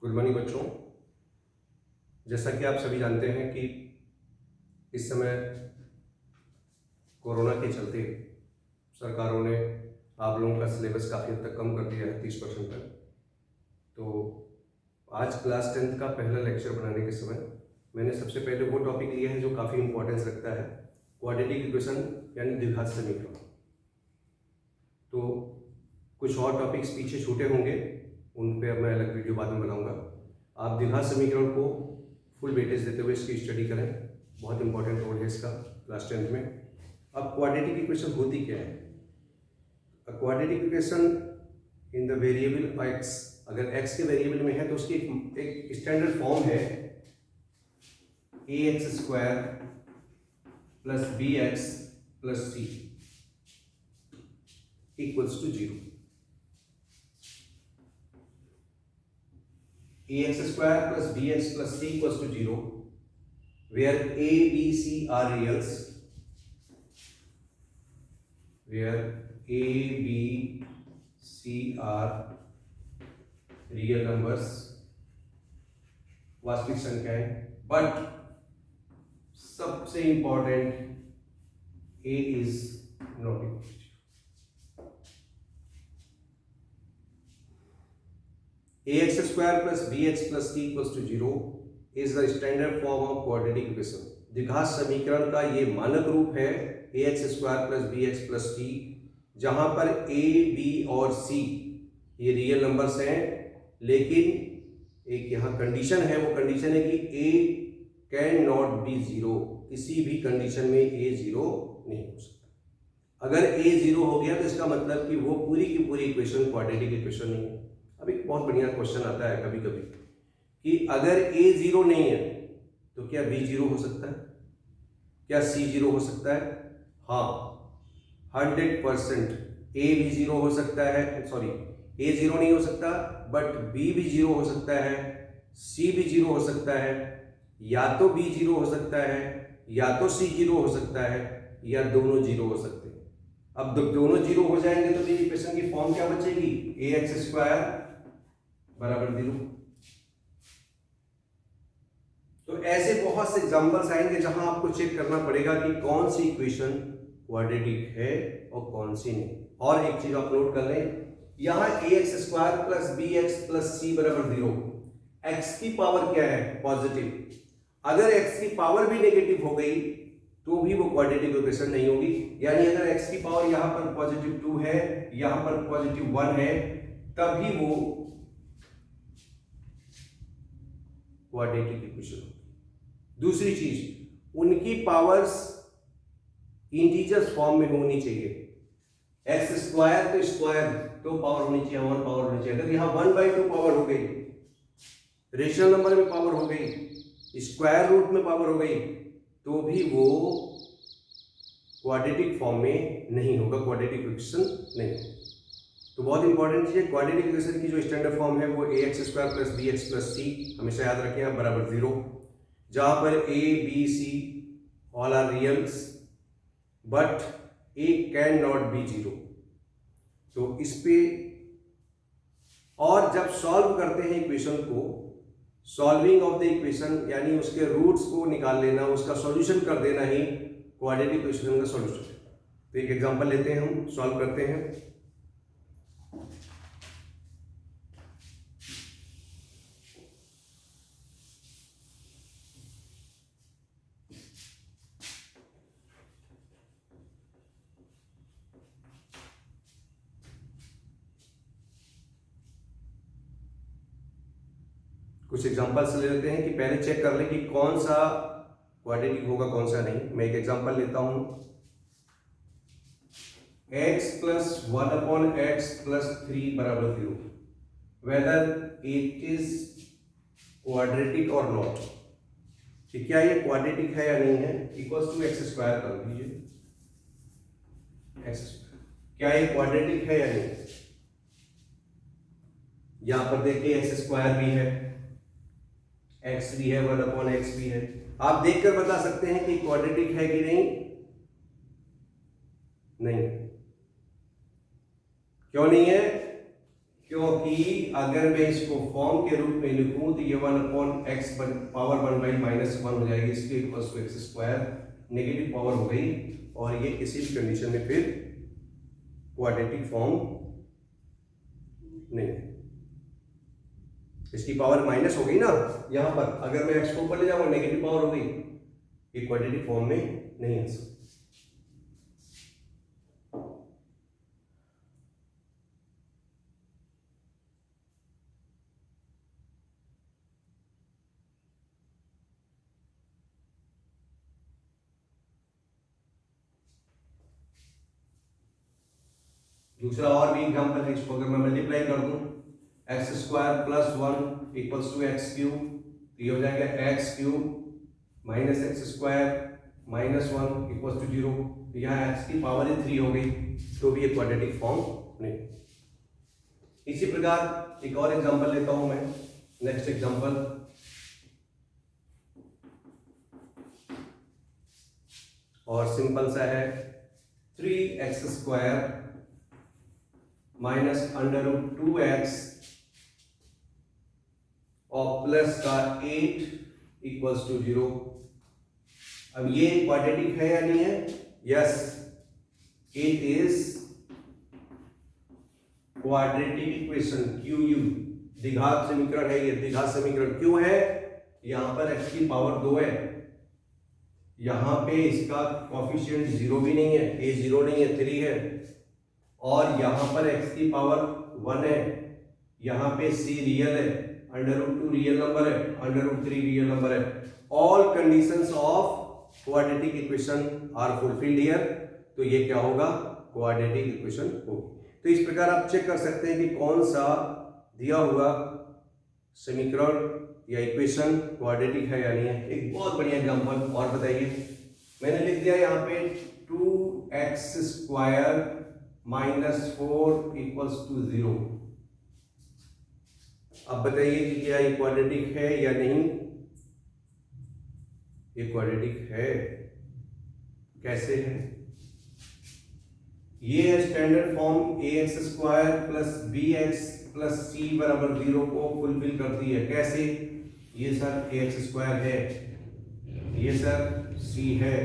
Good morning बच्चों। जैसा कि आप सभी जानते हैं कि इस समय कोरोना के चलते सरकारों ने आप लोगों का सिलेबस काफ़ी हद तक कम कर दिया है 30% तक। तो आज क्लास 10th का पहला लेक्चर बनाने के समय मैंने सबसे पहले वो टॉपिक लिया है जो काफ़ी इंपॉर्टेंस रखता है, क्वाड्रेटिक इक्वेशन यानी द्विघात समीकरण। तो कुछ और टॉपिक्स पीछे छूटे होंगे, उन पे अब मैं अलग वीडियो बाद में बनाऊंगा। आप द्विघात समीकरण को फुल वेटेज देते हुए इसकी स्टडी करें, बहुत इंपॉर्टेंट रोल है इसका क्लास 10th में। अब क्वाड्रेटिक इक्वेशन होती क्या है? Quadratic equation in the variable x, अगर x के वेरिएबल में है तो उसकी एक स्टैंडर्ड फॉर्म है ax² + bx + c = 0। ax² + bx + c = 0, where a, b, c are reals, where a, b, c are real numbers, वास्तविक संख्याएं, बट सबसे important a is not equal to 0। ax² + bx + c = 0 is the standard form of quadratic equation। द्विघात समीकरण का ये मानक रूप है ax² + bx + c, जहां पर a, b और c ये रियल नंबर्स हैं, लेकिन एक यहाँ कंडीशन है। वो कंडीशन है कि a कैन नॉट बी 0, किसी भी कंडीशन में a 0 नहीं हो सकता। अगर a 0 हो गया तो इसका मतलब कि वो पूरी की पूरी इक्वेशन क्वाड्रेटिक इक्वेशन नहीं है। अब एक बहुत बढ़िया क्वेश्चन आता है कभी कभी कि अगर a 0 नहीं है तो क्या b 0 हो सकता है, क्या c 0 हो सकता है? हाँ, 100% a भी 0 हो सकता है, सॉरी a 0 नहीं हो सकता, बट b भी 0 हो सकता है, c भी 0 हो सकता है, या तो b 0 हो सकता है, या तो c 0 हो सकता है, या दोनों 0 हो सकते हैं। अब दोनों 0 हो जाएंगे तो फिर इक्वेशन की फॉर्म क्या बचेगी? ax² = 0। तो ऐसे बहुत से एग्जांपल्स आएंगे जहां आपको चेक करना पड़ेगा कि कौन सी इक्वेशन क्वाड्रेटिक है और कौन सी नहीं। और एक चीज आप नोट कर लें, यहां ax² + bx + c = 0, x की पावर क्या है? पॉजिटिव। अगर x की पावर भी नेगेटिव हो गई तो भी वो क्वाड्रेटिक इक्वेशन नहीं होगी। यानी अगर x की पावर यहां पर +2 है, यहां पर +1 है, तभी वो क्वाड्रेटिक इक्वेशन होगी। दूसरी चीज, उनकी पावर्स इंटीजर्स फॉर्म में होनी चाहिए। x² तो स्क्वायर तो पावर होनी चाहिए, 1 पावर होनी चाहिए। अगर यहाँ 1/2 पावर हो गई, रेशनल नंबर में पावर हो गई, स्क्वायर रूट में पावर हो गई, तो भी वो क्वाड्रेटिक फॉर्म में नहीं होगा, क्वाड्रेटिक इक्वेशन नहीं होगा। तो बहुत इंपॉर्टेंट चीज है, क्वाड्रेटिक इक्वेशन की जो स्टैंडर्ड फॉर्म है वो ax² + bx + c, हमेशा याद रखें आप, = 0, जहां पर a, b, c all are reals, but a can not be 0। तो इस पे, और जब सॉल्व करते हैं इक्वेशन को, सॉल्विंग ऑफ द इक्वेशन यानी उसके रूट्स को निकाल लेना, उसका सॉल्यूशन कर देना ही क्वाड्रेटिक इक्वेशन का सॉल्यूशन है। तो एक एग्जांपल लेते हैं, हम सॉल्व करते हैं। कुछ एग्जांपल्स ले लेते हैं कि पहले चेक कर लें कि कौन सा क्वाड्रेटिक होगा कौन सा नहीं। मैं एक एग्जांपल लेता हूं, x + 1/x + 3 = 0, whether it is quadratic or not, कि क्या ये क्वाड्रेटिक है या नहीं है। = x² कर दीजिए, x², क्या ये क्वाड्रेटिक है या नहीं। यहां पर देखिए x² भी है, x भी है, 1/x भी है। आप देखकर बता सकते हैं कि क्वाड्रेटिक है कि नहीं। नहीं, क्यों नहीं है? क्योंकि अगर मैं इसको फॉर्म के रूप में लिखूं तो ये 1/x पावर 1/-1 हो जाएगी, इसके equals to x square, negative power हो गई और ये किसी भी कंडीशन में फिर क्वाड्रेटिक फॉर्म नहीं, इसकी पावर माइनस हो गई ना यहां पर, अगर मैं एक्स को ऊपर ले जाऊंगा नेगेटिव पावर हो गई, ये क्वाड्रेटिक फॉर्म में नहीं आ सकता। दूसरा और भी एग्जांपल है, इसको अगर मैं मल्टीप्लाई कर दूं x square plus 1 equals to x cube, तो ये हो जाएगा x cube minus x square minus 1 equals to 0, तो यहाँ एक्स की पावर ही 3 हो गई, तो भी ये क्वाड्रेटिक फॉर्म नहीं। इसी प्रकार एक और एग्जांपल लेता हूं मैं, नेक्स्ट एग्जांपल, और सिंपल सा है 3x स्क्वायर माइनस √2x और प्लस का 8 इक्वल्स टू 0। अब ये क्वाड्रेटिक है या नहीं है? Yes, it is quadratic equation, QU द्विघात समीकरण है। ये द्विघात समीकरण क्यों है? यहां पर x की पावर 2 है, यहां पे इसका कोफिशिएंट 0 भी नहीं है, a 0 नहीं है, 3 है, और यहां पर x की पावर 1 है, यहां पे c रियल है, √2 रियल नंबर है, √3 रियल नंबर है। All conditions of quadratic equation are fulfilled here, तो ये क्या होगा? क्वाड्रेटिक इक्वेशन होगी। तो इस प्रकार आप चेक कर सकते हैं कि कौन सा दिया हुआ समीकरण या इक्वेशन क्वाड्रेटिक है या नहीं है। एक बहुत बढ़िया एग्जांपल और बताइए, मैंने लिख दिया यहाँ पे 2x square minus 4 equals to 0। अब बताइए कि क्या ये क्वाड्रेटिक है या नहीं? ये क्वाड्रेटिक है। कैसे है? ये standard form ax square plus bx plus c बराबर 0 को फुलफिल करती है। कैसे? ये सर ax स्क्वायर है, ये सर c है,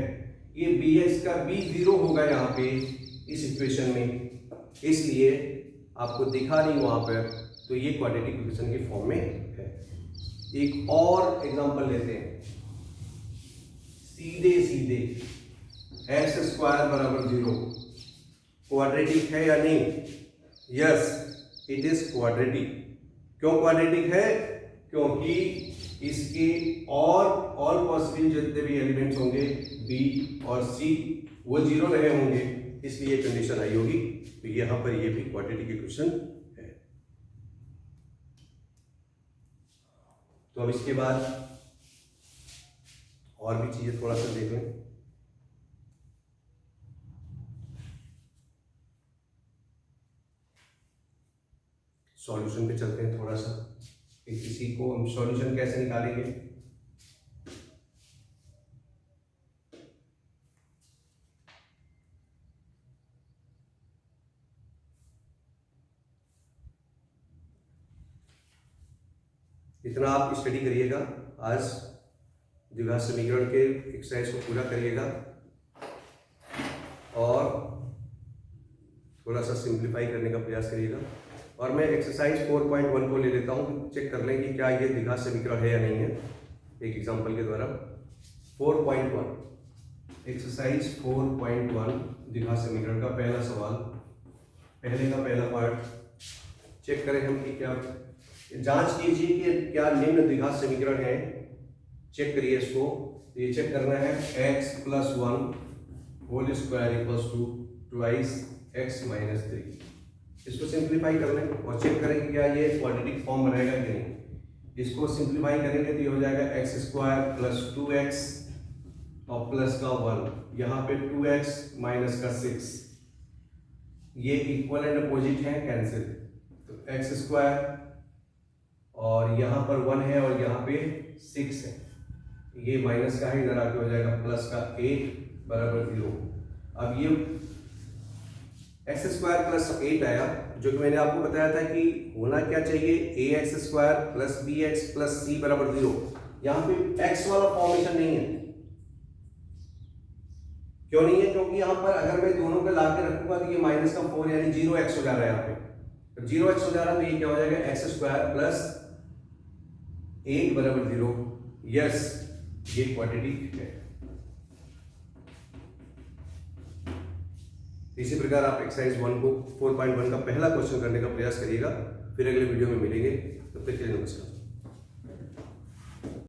ये bx का b 0 होगा यहाँ पे इस इक्वेशन में, इसलिए आपको दिखा नहीं वहां पर, तो ये क्वाड्रेटिक इक्वेशन के फॉर्म में है। एक और एग्जांपल लेते हैं, सीधे सीधे एक्स स्क्वायर बराबर 0 क्वाड्रेटिक है या नहीं? Yes, it is quadratic. क्यों क्वाड्रेटिक है? क्योंकि इसके और ऑल पॉसिबल जितने भी एलिमेंट्स होंगे बी और सी वो 0 रहे होंगे, इसलिए कंडीशन आई होगी, तो यहां पर ये भी क्वाड्रेटिक इक्वेशन है। तो अब इसके बाद और भी चीजें थोड़ा सा देख लें। सॉल्यूशन पे चलते हैं थोड़ा सा, किसी को हम सॉल्यूशन कैसे निकालेंगे। इतना आप स्टडी करिएगा, आज द्विघात समीकरण के एक्सरसाइज को पूरा करिएगा और थोड़ा सा सिंप्लीफाई करने का प्रयास करिएगा। और मैं एक्सरसाइज 4.1 को ले लेता हूँ, चेक कर लें कि क्या ये द्विघात समीकरण है या नहीं है, एक एग्जांपल के द्वारा। 4.1 एक्सरसाइज 4.1 द्विघात समीकरण का पहला सवाल, पहले का पहला पार्ट चेक करें हम कि क्या, जांच कीजिए कि क्या निम्न द्विघात समीकरण है। चेक करिए इसको, तो ये चेक करना है x + 1 whole square equals to twice x - 3। इसको सिंप्लीफाई कर लें और चेक करें कि क्या ये क्वाड्रेटिक फॉर्म बनाएगा कि नहीं। इसको सिंप्लीफाई करेंगे तो ये हो जाएगा x² + 2x और प्लस का 1, यहाँ पे 2x माइनस का 6, ये इक्वल एंड अपोजिट है, कैंसिल, तो x² और यहाँ पर 1 है और यहाँ पे 6 है, ये माइनस का है, इधर आके हो जाएगा प्लस का 8 बराबर 0। अब ये x² + 8 आया, जो कि मैंने आपको बताया था कि होना क्या चाहिए, A X square plus B X plus C बराबर 0। यहाँ पे एक्स वाला फॉर्मेशन नहीं है। क्यों नहीं है? क्योंकि यहाँ पर अगर मैं दोनों को ला के रखूंगा तो ये माइनस का 4 यानी 0x हो जा रहा है यहाँ पे। तो 0x हो जा रहा है तो ये क्या हो जाएगा, एक्स स्क्वायर प्लस 8 बराबर 0। यस, ये क्वाड्रेटिक है। इसी प्रकार आप एक्सरसाइज 1 को 4.1 का पहला क्वेश्चन करने का प्रयास करिएगा। फिर अगले वीडियो में मिलेंगे, तब तक के लिए नमस्कार।